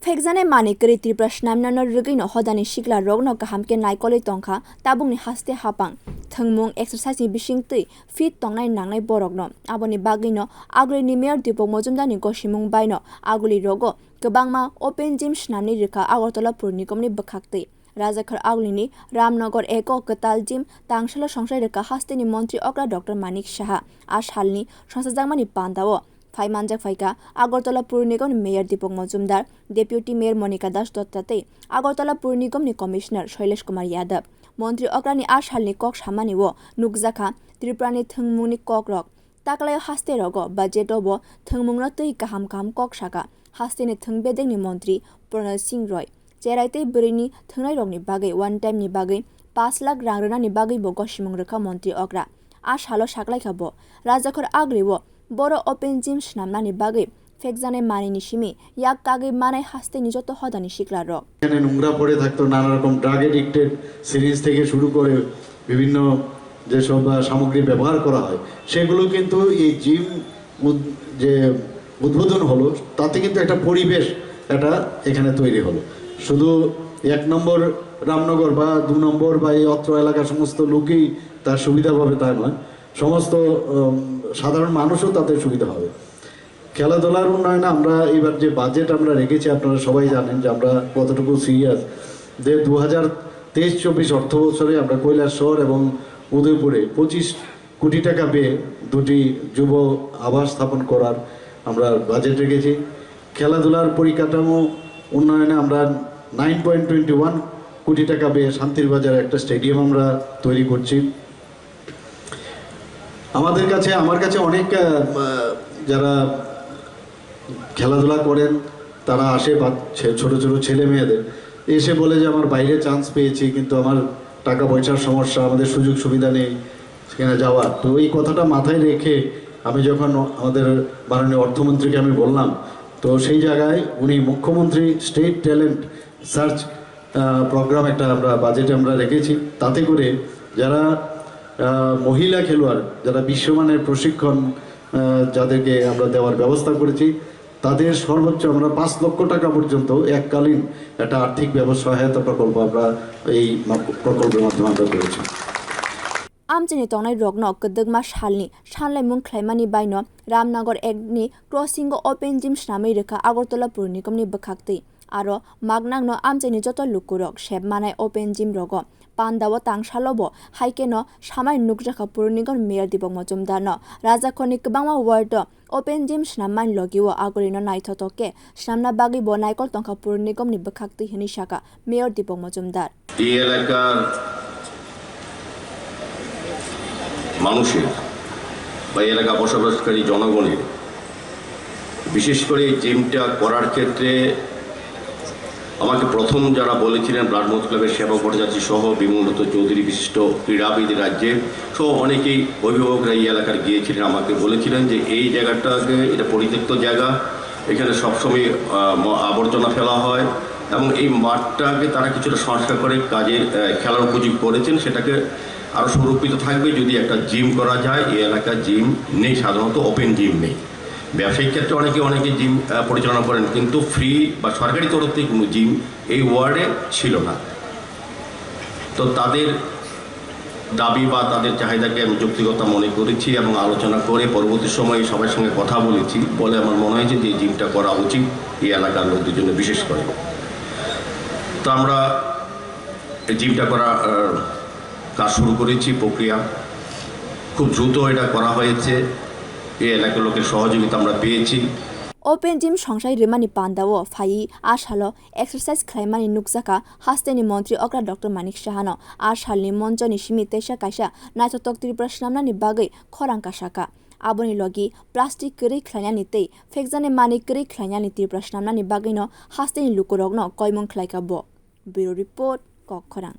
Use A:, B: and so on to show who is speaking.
A: Fekjane Manikari Tripura Shnamnano Rugino Hodani Shikla Rogno Kahamke Naikoli Tonka Tabungni haste hapang Thangmung exercise ni bisingtui fit tongnai nangnai borokno aboni bagino agri ni mayor Dipak majumdar ni goshimung baino aguli rogo kebangma open gym shnamni rikha Agartala purnikomni bkhakti Rajakhar Aglini Ramanagar eko Agartala gym tangshala songsai rikha haste ni montri okra Dr.Manik saha ashalni songsajangmani pandao Faimanjak Faika Agartala purnikom ni mayor Dipak majumdar deputy mayor Manika dutta Agartala purnikom ni commissioner Shailesh kumar yadab Montri Okrani ashalni kok samani wo nukjaka Tripurani thangmungni kok rok taklay haste rogo budget obo thangmungno tui kaham kok saka haste ni thangbedeng ni montri pura sing roy cheraitei burini thangnai rokni bagai one time ni bagai 5 lakh rangrana ni bagai bo goshimung rekha montri Okra ashalo saklai khabo Rajakhar agriwo boro open gym shnamnani bagai Fekjane Manini Shimi yak kage manai haste নিযত হদানি শিকলা রক
B: এখানে নোংরা পড়ে থাকতো নানা রকম ড্রাগ এডিক্টেড সিরিজ থেকে শুরু করে বিভিন্ন যে সব সামগ্রী ব্যবহার করা হয় সেগুলো কিন্তু এই জিম যে উদ্বোধন হলো তাতে কিন্তু একটা পরিবেশ এটা এখানে তৈরি হলো শুধু এক নম্বর রামনগর বা 2 নম্বর বা এই অত্র এলাকার সমস্ত লোকই তার সুবিধা পাবে তা নয় সমস্ত সাধারণ মানুষও তাতে সুবিধা হবে খেলাধুলার উন্নয়নে আমরা এবার যে বাজেট আমরা রেখেছি আপনারা সবাই জানেন যে আমরা কতটুকু সিরিয়াস যে 2023-24 অর্থ বছরে আমরা কৈলাসহর এবং উদয়পুরে 25 কোটি টাকা ব্যয়ে দুটি যুব আবাস স্থাপন করার আমরা বাজেট রেখেছি খেলাধুলার পরিকাঠামো উন্নয়নে আমরা 9.21 কোটি টাকা ব্যয়ে শান্তির বাজারে একটা স্টেডিয়াম আমরা তৈরি করছি আমার কাছে অনেক যারা খেলাধুলা করেন তারা আসে ছোট ছোট ছেলে মেয়েদের এসে বলে যে আমার বাইরে চান্স পেয়েছি কিন্তু আমার টাকা পয়সার সমস্যা আমাদের সুযোগ সুবিধা নেই সেখানে যাওয়ার তো এই কথাটা মাথায় রেখে আমি যখন আমাদের মাননীয় অর্থমন্ত্রীকে আমি বললাম তো সেই জায়গায় উনি মুখ্যমন্ত্রী স্টেট ট্যালেন্ট সার্চ প্রোগ্রাম একটা আমরা বাজেটে আমরা রেখেছি তাতে করে যারা মহিলা খেলোয়াড় যারা বিশ্বমানের প্রশিক্ষণ যাদেরকে আমরা দেওয়ার ব্যবস্থা করেছি তাদের সর্বোচ্চ আমরা 5 লক্ষ টাকা পর্যন্ত এককালীন একটা আর্থিক সহায়তা প্রকল্প আমরা এই প্রকল্পের মাধ্যমে আমরা করেছি
A: আমচেনি তংনাই রগনো কদগমা শাললাই মুং খ্লাইমানি বাইনো রামনগর একনি ক্রসিং ওপেন জিম স্নামই রেখা আগরতলা পূর্ণিকমনি বখাকতই আরো মাগনাংনো আমচেনি যত লুকুরক শেব মানাই ওপেন জিম রগ পান্দাও তাংশালবো হাইকেনো সামাই নুকজাখা পূর্ণিকম মেয়র দিপক মজুমদারনো রাজাখনি কবাংমা ওয়ার্ড ওপেন জিম স্নামমান লগিও আগরিনো নাইথতকে স্নামনা বাগিবো নাইকল তংখা পূর্ণিকমনি বখাকতই হিনি শাখা মেয়র দিপক মজুমদার
C: এই এলাকার মানুষের বা এলাকা বসবাসকারী জনগণের বিশেষ করে জিমটা করার ক্ষেত্রে আমাকে প্রথম যারা বলেছিলেন ব্লাডমুথ ক্লাবের সেবক ভট্টাচার্য সহ বিমলত চৌধুরী বিশিষ্ট ক্রীড়াবিদ রাজ্যে সহ অনেকেই অভিভাবকরা এই এলাকার গিয়েছিলেন আমাকে বলেছিলেন যে এই জায়গাটাকে এটা পরিত্যক্ত জায়গা এখানে সবসময় আবর্জনা ফেলা হয় এবং এই মাঠটাকে তারা কিছুটা সংস্কার করে কাজের খেলার উপযোগী করেছেন সেটাকে আরও সুরক্ষিত থাকবে যদি একটা জিম করা যায় এই এলাকার জিম নেই সাধারণত ওপেন জিম নেই ব্যবসায়িক ক্ষেত্রে অনেকে জিম পরিচালনা করেন কিন্তু ফ্রি বা সরকারি তরফ থেকে কোনো জিম এই ওয়ার্ডে ছিল না তো তাদের দাবি বা তাদের চাহিদাকে আমি যৌক্তিকতা মনে করেছি এবং আলোচনা করে পরবর্তী সময়ে সবার সঙ্গে কথা বলেছি বলে আমার মনে হয়েছে যে জিমটা করা উচিত এই এলাকার লোকদের জন্য বিশেষ করে তো আমরা জিমটা করা কাজ শুরু করেছি প্রক্রিয়া খুব দ্রুত এটা করা হয়েছে এই এলাকার লোকের সহযোগিতা আমরা পেয়েছি
A: ওপেন জিম সংসাই রিমানি পান্দাও ফাই আশালো এক্সারসাইজ খাইমানি নুকজাকা হাস্তেনি মন্ত্রী অগ্রা Dr.Manik সাহানো আশালনি মঞ্চনি সিমি তেসা কাইসা নাইথতক ত্রিপুরা স্নামনানি বাগৈ খরাংকা শাকা আবনি লগি প্লাস্টিক করি খ্লাইনানি তেই ফেকজানে মানি করি খ্লাইনানি ত্রিপুরা স্নামনানি বাগৈনো হাস্তেনি লুকুরগনো কয়মুং খ্লাইকাবো ব্যুরো রিপোর্ট কক্ষরাং